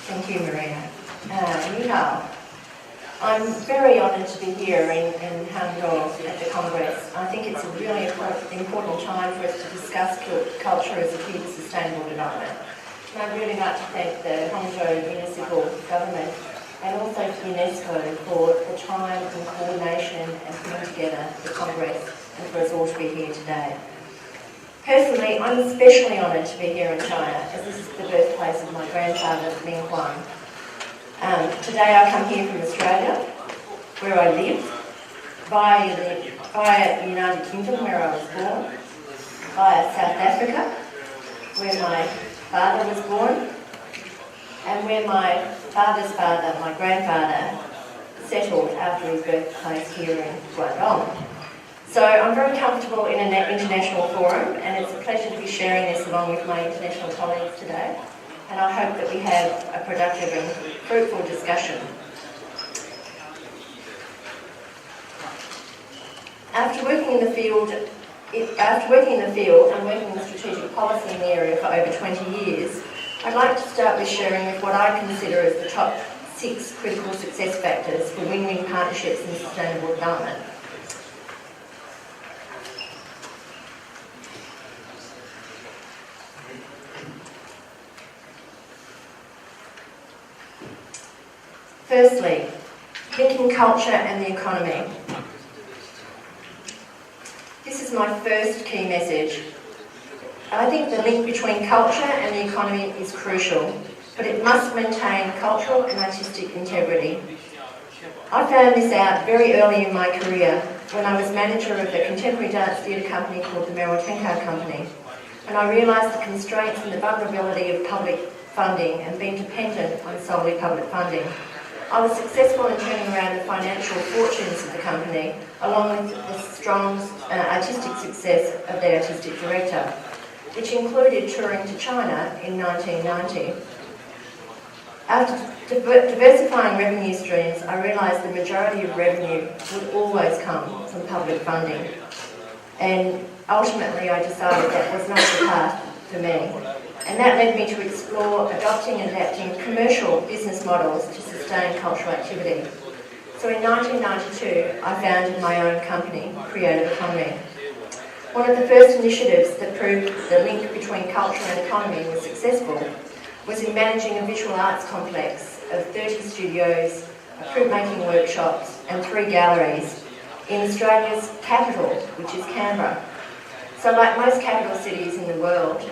Thank you, Maria. Ni hao. I'm very honoured to be here in Hangzhou at the Congress. I think it's a really important time for us to discuss culture as a key to sustainable development. And I'd really like to thank the Hangzhou municipal government and also UNESCO for the time and coordination and putting together the Congress and for us all to be here today. Personally, I'm especially honoured to be here in China, as this is the birthplace of my grandfather, Ming Huang. Today I come here from Australia, where I live, via the United Kingdom, where I was born, via South Africa, where my father was born, and where my father's father, my grandfather, settled after his birthplace here in Guangdong. So I'm very comfortable in an international forum, and it's a pleasure to be sharing this along with my international colleagues today. And I hope that we have a productive and fruitful discussion. After working in the field and working in strategic policy in the area for over 20 years, I'd like to start with sharing with what I consider as the top 6 critical success factors for win-win partnerships in sustainable development. Firstly, linking culture and the economy. This is my first key message. I think the link between culture and the economy is crucial, but it must maintain cultural and artistic integrity. I found this out very early in my career when I was manager of a contemporary dance theatre company called the Merrill Tenkar Company, and I realised the constraints and the vulnerability of public funding and being dependent on solely public funding. I was successful in turning around the financial fortunes of the company, along with the strong artistic success of the artistic director, which included touring to China in 1990. After diversifying revenue streams, I realised the majority of revenue would always come from public funding. And ultimately I decided that was not the path for me. And that led me to explore adopting and adapting commercial business models to sustain cultural activity. So in 1992, I founded my own company, Creative Economy. One of the first initiatives that proved the link between culture and economy was successful was in managing a visual arts complex of 30 studios, printmaking workshops and 3 galleries in Australia's capital, which is Canberra. So like most capital cities in the world,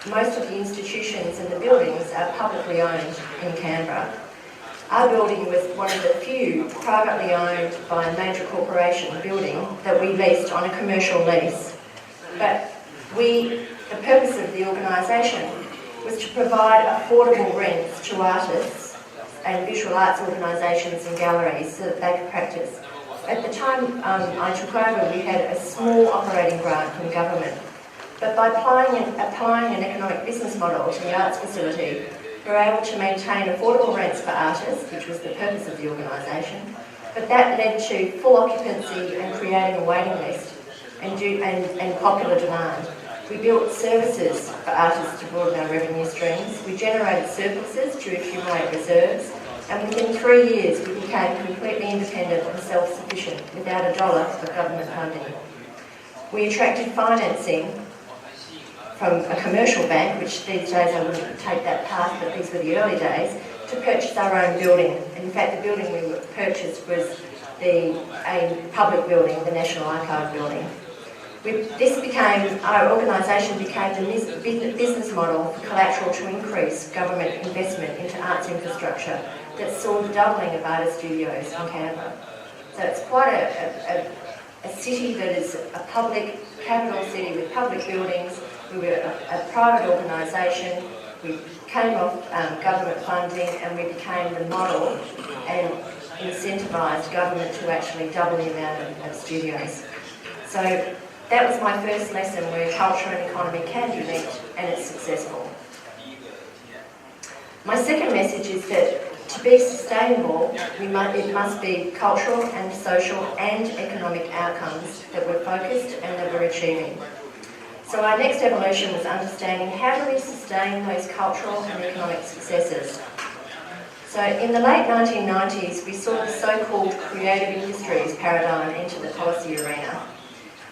most of the institutions and the buildings are publicly owned in Canberra. Our building was one of the few privately owned by a major corporation building that we leased on a commercial lease. But the purpose of the organisation was to provide affordable rents to artists and visual arts organisations and galleries so that they could practice. At the time I took over, we had a small operating grant from government. But by applying an economic business model to the arts facility, we were able to maintain affordable rents for artists, which was the purpose of the organisation, but that led to full occupancy and creating a waiting list and popular demand. We built services for artists to broaden our revenue streams, we generated surpluses to accumulate reserves, and within 3 years we became completely independent and self-sufficient without a dollar of government funding. We attracted financing from a commercial bank, which these days I wouldn't take that path, but these were the early days, to purchase our own building. In fact, the building we purchased was a public building, the National Archive building. Our organisation became the business model for collateral to increase government investment into arts infrastructure that saw the doubling of artist studios in Canberra. So it's quite a city that is a public capital city with public buildings. We were a private organisation, we came off government funding and we became the model and incentivised government to actually double the amount of studios. So that was my first lesson, where culture and economy can be linked and it's successful. My second message is that to be sustainable, it must be cultural and social and economic outcomes that we're focused and that we're achieving. So our next evolution was understanding how do we sustain those cultural and economic successes. So in the late 1990s, we saw the so-called creative industries paradigm enter the policy arena.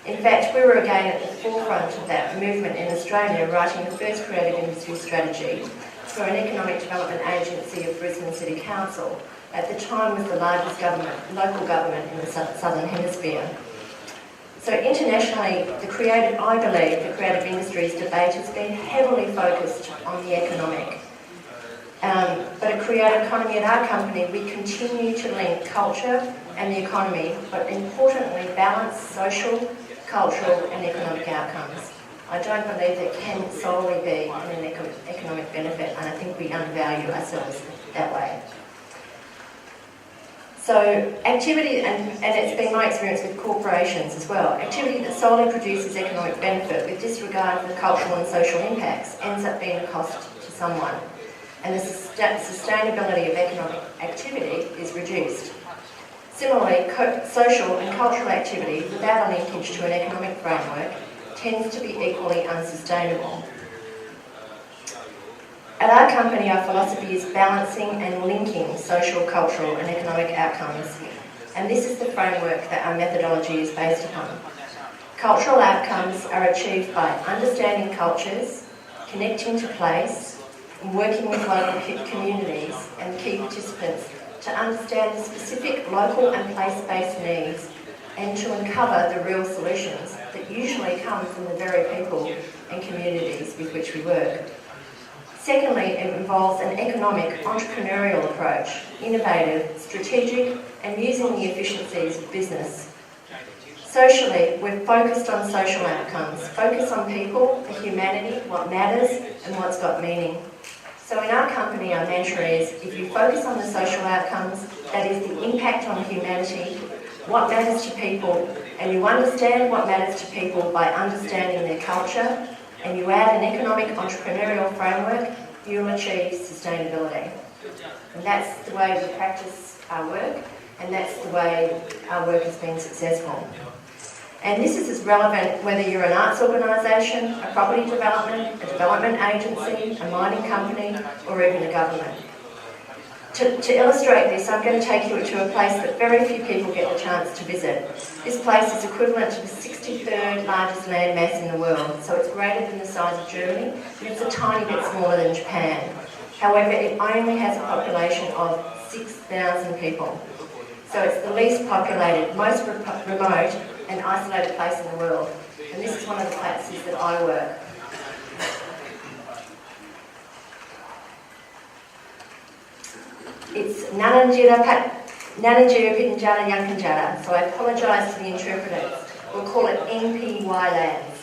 In fact, we were again at the forefront of that movement in Australia, writing the first creative industry strategy for an economic development agency of Brisbane City Council. At the time was the largest local government in the Southern Hemisphere. So internationally, I believe the creative industries debate has been heavily focused on the economic. But at Creative Economy at our company, we continue to link culture and the economy, but importantly balance social, cultural and economic outcomes. I don't believe it can solely be an economic benefit, and I think we undervalue ourselves that way. So activity, and it's been my experience with corporations as well, activity that solely produces economic benefit with disregard for the cultural and social impacts ends up being a cost to someone, and the sustainability of economic activity is reduced. Similarly, social and cultural activity without a linkage to an economic framework tends to be equally unsustainable. At our company, our philosophy is balancing and linking social, cultural and economic outcomes, and this is the framework that our methodology is based upon. Cultural outcomes are achieved by understanding cultures, connecting to place, and working with local communities and key participants to understand the specific local and place-based needs and to uncover the real solutions that usually come from the very people and communities with which we work. Secondly, it involves an economic, entrepreneurial approach, innovative, strategic, and using the efficiencies of business. Socially, we're focused on social outcomes, focus on people, the humanity, what matters, and what's got meaning. So in our company, our mantra is, if you focus on the social outcomes, that is the impact on humanity, what matters to people, and you understand what matters to people by understanding their culture, and you add an economic entrepreneurial framework, you'll achieve sustainability. And that's the way we practice our work, and that's the way our work has been successful. And this is as relevant whether you're an arts organisation, a property development, a development agency, a mining company, or even a government. To illustrate this, I'm going to take you to a place that very few people get the chance to visit. This place is equivalent to the 63rd largest landmass in the world, so it's greater than the size of Germany, but it's a tiny bit smaller than Japan. However, it only has a population of 6,000 people. So it's the least populated, most remote and isolated place in the world. And this is one of the places that I work. It's Nananjira Pitnjara Yankanjara, so I apologise to the interpreters. We'll call it NPY lands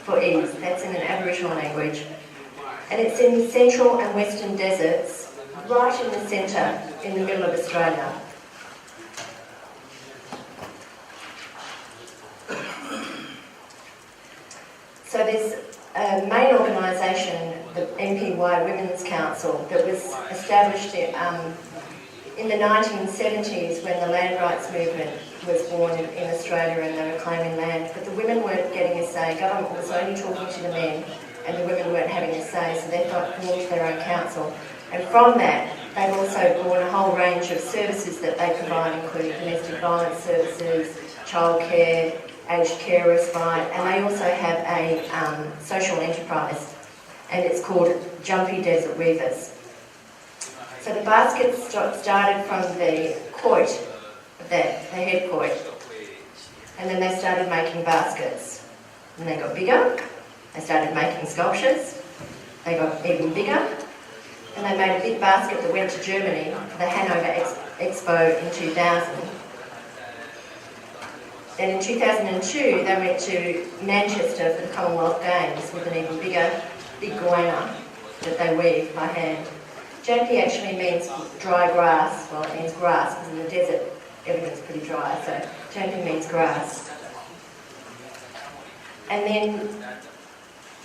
for ease. That's in an Aboriginal language. And it's in the central and western deserts, right in the centre, in the middle of Australia. So there's a main organisation, the NPY Women's Council, that was established in the 1970s when the land rights movement was born in Australia and they were claiming land. But the women weren't getting a say. Government was only talking to the men and the women weren't having a say, so they formed their own council. And from that, they've also born a whole range of services that they provide, including domestic violence services, childcare, aged care respite, and they also have a social enterprise, and it's called Jumpy Desert Weavers. So the baskets started from the quoit, the head quoit, and then they started making baskets. And they got bigger, they started making sculptures, they got even bigger, and they made a big basket that went to Germany for the Hanover Expo in 2000. Then in 2002, they went to Manchester for the Commonwealth Games with an even big goina that they weave by hand. Jampi actually means dry grass. Well, it means grass because in the desert everything's pretty dry, so Jampi means grass. And then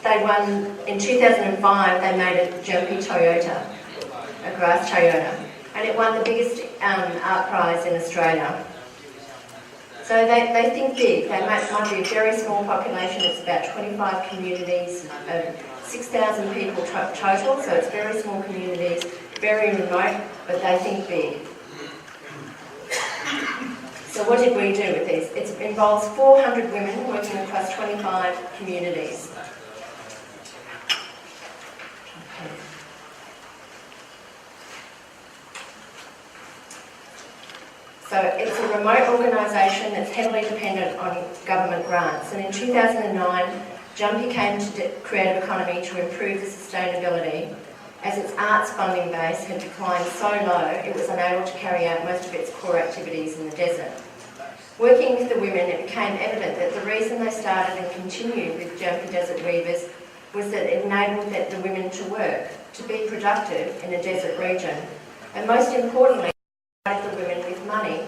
they won, in 2005, they made a Jampi Toyota, a grass Toyota, and it won the biggest art prize in Australia. So they think big. They might be a very small population. It's about 25 communities, 6,000 people total, so it's very small communities. very remote, but they think big. So what did we do with this? It involves 400 women working across 25 communities. So it's a remote organisation that's heavily dependent on government grants. And in 2009, Jumpy came to Creative Economy to improve the sustainability, as its arts funding base had declined so low it was unable to carry out most of its core activities in the desert. Working with the women, it became evident that the reason they started and continued with Jumpy Desert Weavers was that it enabled the women to work, to be productive in a desert region, and most importantly, provided the women with money,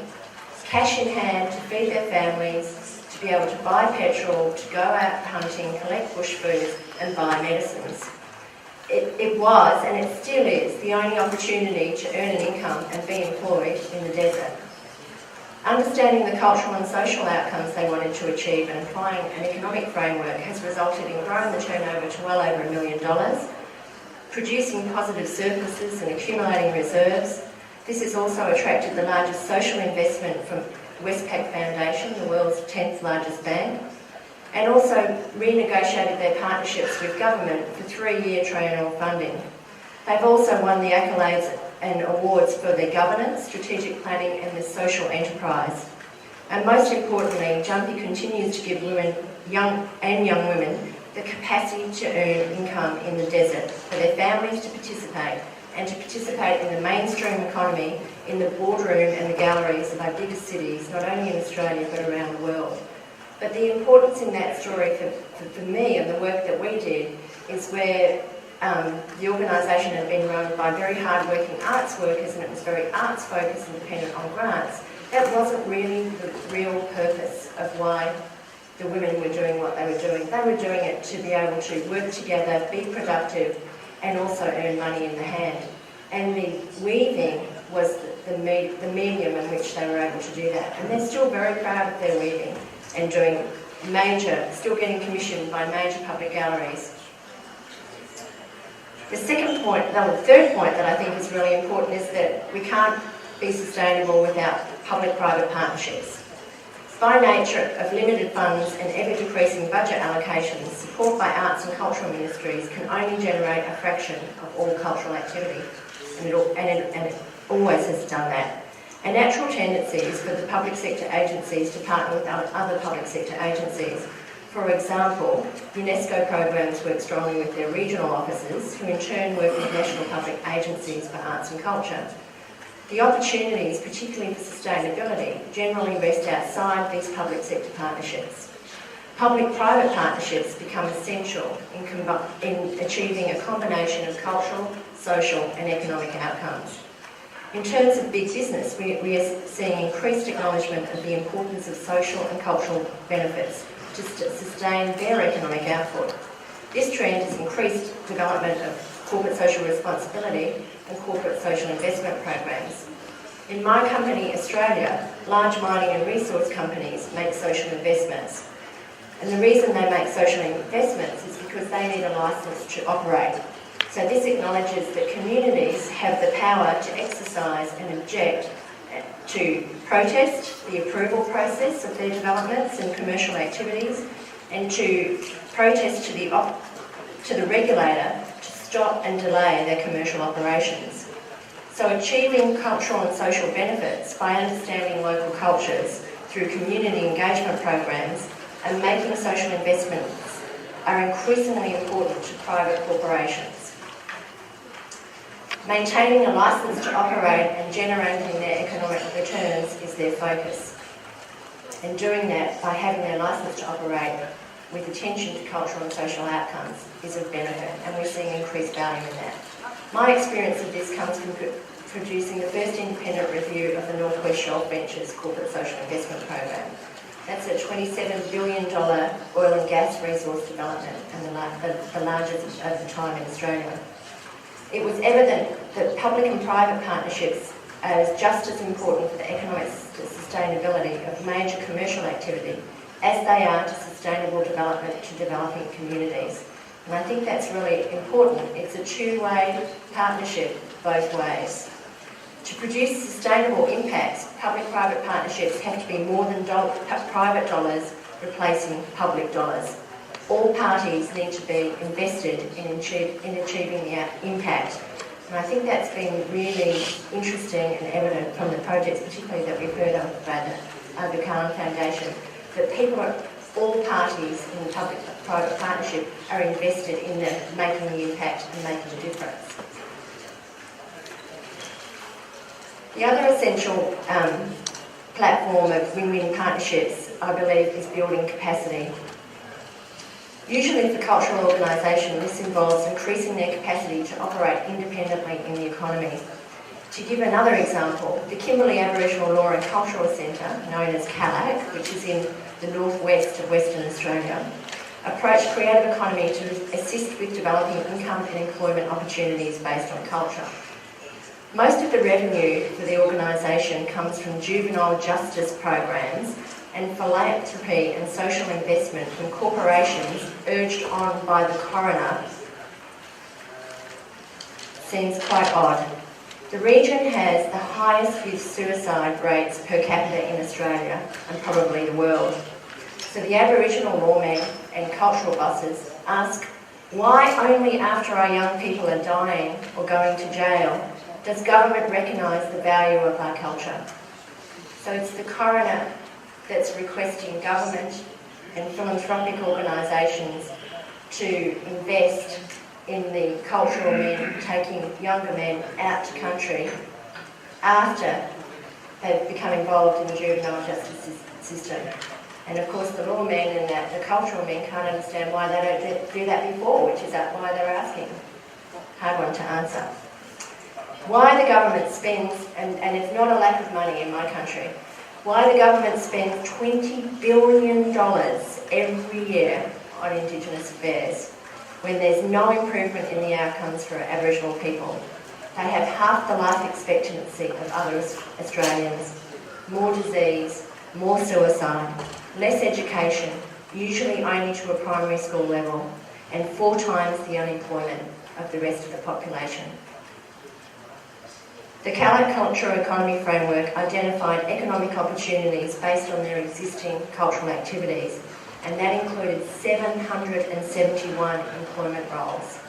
cash in hand to feed their families, to be able to buy petrol, to go out hunting, collect bush food and buy medicines. It was, and it still is, the only opportunity to earn an income and be employed in the desert. Understanding the cultural and social outcomes they wanted to achieve and applying an economic framework has resulted in growing the turnover to well over $1 million, producing positive surpluses and accumulating reserves. This has also attracted the largest social investment from Westpac Foundation, the world's 10th largest bank, and also renegotiated their partnerships with government for 3-year triennial funding. They've also won the accolades and awards for their governance, strategic planning and their social enterprise. And most importantly, Jumpy continues to give women, young women, the capacity to earn income in the desert, for their families to participate, and to participate in the mainstream economy, in the boardroom and the galleries of our biggest cities, not only in Australia but around the world. But the importance in that story for me and the work that we did is where the organisation had been run by very hard-working arts workers, and it was very arts-focused and dependent on grants. That wasn't really the real purpose of why the women were doing what they were doing. They were doing it to be able to work together, be productive, and also earn money in the hand. And the weaving was the medium in which they were able to do that. And they're still very proud of their weaving and doing still getting commissioned by major public galleries. The third point that I think is really important is that we can't be sustainable without public-private partnerships. By nature of limited funds and ever-decreasing budget allocations, support by arts and cultural ministries can only generate a fraction of all cultural activity, and it always has done that. A natural tendency is for the public sector agencies to partner with other public sector agencies. For example, UNESCO programs work strongly with their regional offices, who in turn work with national public agencies for arts and culture. The opportunities, particularly for sustainability, generally rest outside these public sector partnerships. Public-private partnerships become essential in achieving a combination of cultural, social and economic outcomes. In terms of big business, we are seeing increased acknowledgement of the importance of social and cultural benefits to sustain their economic output. This trend has increased development of corporate social responsibility and corporate social investment programs. In my company, Australia, large mining and resource companies make social investments. And the reason they make social investments is because they need a licence to operate. So this acknowledges that communities have the power to exercise and object to protest the approval process of their developments and commercial activities, and to protest to the regulator to stop and delay their commercial operations. So achieving cultural and social benefits by understanding local cultures through community engagement programs and making social investments are increasingly important to private corporations. Maintaining a licence to operate and generating their economic returns is their focus. And doing that by having their licence to operate with attention to cultural and social outcomes is of benefit, and we're seeing increased value in that. My experience of this comes from producing the first independent review of the North West Shelf Ventures Corporate Social Investment Program. That's a $27 billion oil and gas resource development, and the largest of the time in Australia. It was evident that public and private partnerships are just as important for the economic sustainability of major commercial activity as they are to sustainable development to developing communities. And I think that's really important. It's a two-way partnership both ways. To produce sustainable impacts, public-private partnerships have to be more than private dollars replacing public dollars. All parties need to be invested in achieving the impact. And I think that's been really interesting and evident from the projects, particularly that we've heard of by the Khan Foundation, that all parties in the public-private partnership are invested in making the impact and making a difference. The other essential platform of win-win partnerships, I believe, is building capacity. Usually for cultural organisations, this involves increasing their capacity to operate independently in the economy. To give another example, the Kimberley Aboriginal Law and Cultural Centre, known as CALAC, which is in the northwest of Western Australia, approached creative economy to assist with developing income and employment opportunities based on culture. Most of the revenue for the organisation comes from juvenile justice programs and philanthropy and social investment from corporations urged on by the coroner. Seems quite odd. The region has the highest youth suicide rates per capita in Australia and probably the world. So the Aboriginal lawmen and cultural bosses ask, why only after our young people are dying or going to jail does government recognise the value of our culture? So it's the coroner that's requesting government and philanthropic organisations to invest in the cultural men, taking younger men out to country after they've become involved in the juvenile justice system. And of course the lawmen and the cultural men can't understand why they don't do that before, which is why they're asking. Hard one to answer. Why the government spends, and it's not a lack of money in my country, why the government spends $20 billion every year on Indigenous affairs when there's no improvement in the outcomes for Aboriginal people. They have half the life expectancy of other Australians, more disease, more suicide, less education, usually only to a primary school level, and 4 times the unemployment of the rest of the population. The CALAC Cultural Economy Framework identified economic opportunities based on their existing cultural activities, and that included 771 employment roles.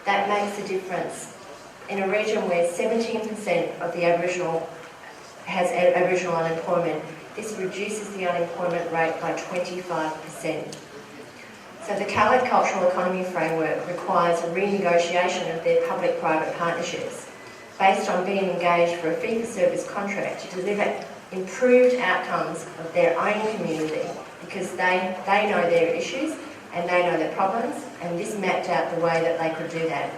That makes a difference. In a region where 17% of the Aboriginal has Aboriginal unemployment, this reduces the unemployment rate by 25%. So the CALAC Cultural Economy Framework requires a renegotiation of their public-private partnerships based on being engaged for a fee-for-service contract to deliver improved outcomes of their own community, because they know their issues and they know their problems, and this mapped out the way that they could do that.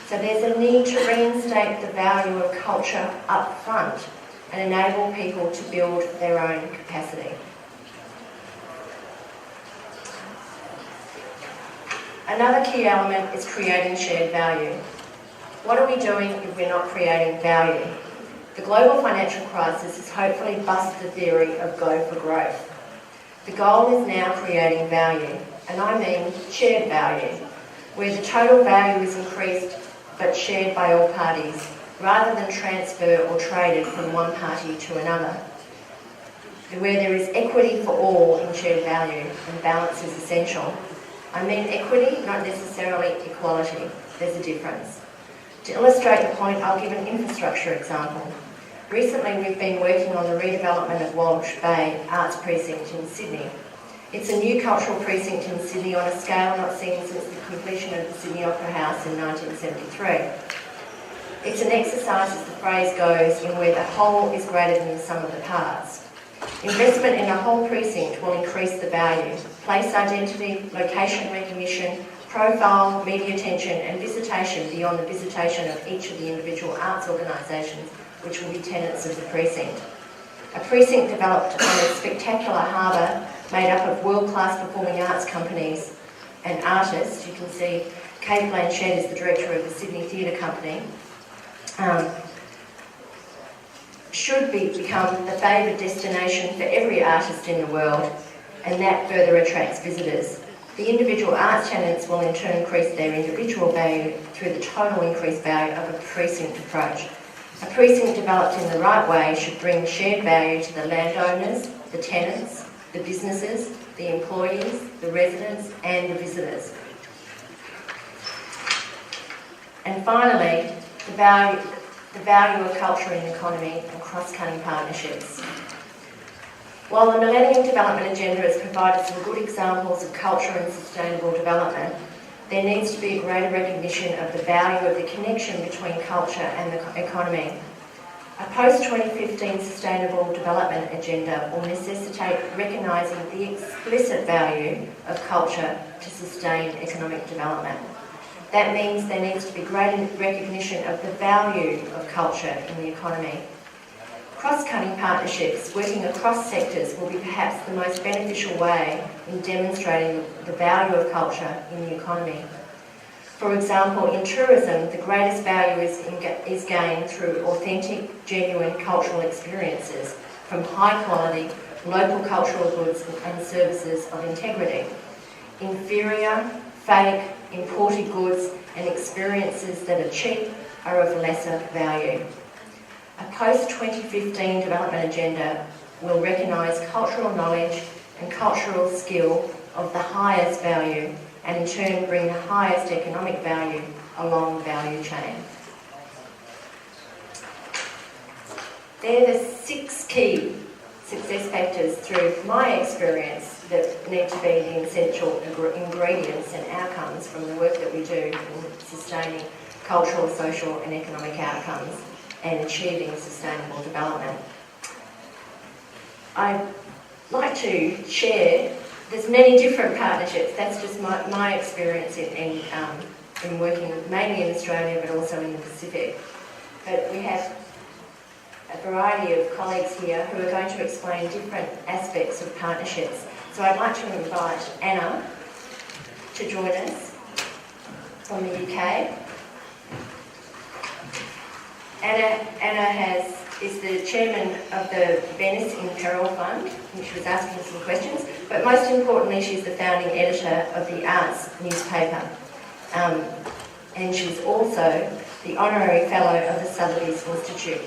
So there's a need to reinstate the value of culture up front and enable people to build their own capacity. Another key element is creating shared value. What are we doing if we're not creating value? The global financial crisis has hopefully busted the theory of go for growth. The goal is now creating value, and I mean shared value, where the total value is increased but shared by all parties, rather than transfer or traded from one party to another. Where there is equity for all in shared value, and balance is essential. I mean equity, not necessarily equality. There's a difference. To illustrate the point, I'll give an infrastructure example. Recently, we've been working on the redevelopment of Walsh Bay Arts Precinct in Sydney. It's a new cultural precinct in Sydney on a scale not seen since the completion of the Sydney Opera House in 1973. It's an exercise, as the phrase goes, in where the whole is greater than the sum of the parts. Investment in a whole precinct will increase the value, place identity, location recognition, profile, media attention and visitation beyond the visitation of each of the individual arts organisations, which will be tenants of the precinct. A precinct developed on a spectacular harbour made up of world-class performing arts companies and artists. You can see Kate Blanchett is the director of the Sydney Theatre Company. Should become the favoured destination for every artist in the world, and that further attracts visitors. The individual arts tenants will in turn increase their individual value through the total increased value of a precinct approach. A precinct developed in the right way should bring shared value to the landowners, the tenants, the businesses, the employees, the residents and the visitors. And finally, the value of culture in the economy and cross-cutting partnerships. While the Millennium Development Agenda has provided some good examples of culture and sustainable development, there needs to be a greater recognition of the value of the connection between culture and the economy. A post-2015 Sustainable Development Agenda will necessitate recognising the explicit value of culture to sustain economic development. That means there needs to be greater recognition of the value of culture in the economy. Cross-cutting partnerships working across sectors will be perhaps the most beneficial way in demonstrating the value of culture in the economy. For example, in tourism, the greatest value is gained through authentic, genuine cultural experiences from high-quality, local cultural goods and services of integrity. Inferior, fake, imported goods and experiences that are cheap are of lesser value. A post-2015 development agenda will recognise cultural knowledge and cultural skill of the highest value and in turn bring the highest economic value along the value chain. They're the 6 key success factors through my experience that need to be the essential ingredients and outcomes from the work that we do in sustaining cultural, social and economic outcomes and achieving sustainable development. I'd like to share, there's many different partnerships, that's just my experience in working mainly in Australia but also in the Pacific. But we have a variety of colleagues here who are going to explain different aspects of partnerships. So I'd like to invite Anna to join us from the UK. Anna is the chairman of the Venice in Peril Fund, which was asking some questions, but most importantly she's the founding editor of the Arts newspaper. And she's also the honorary fellow of the Sotheby's Institute.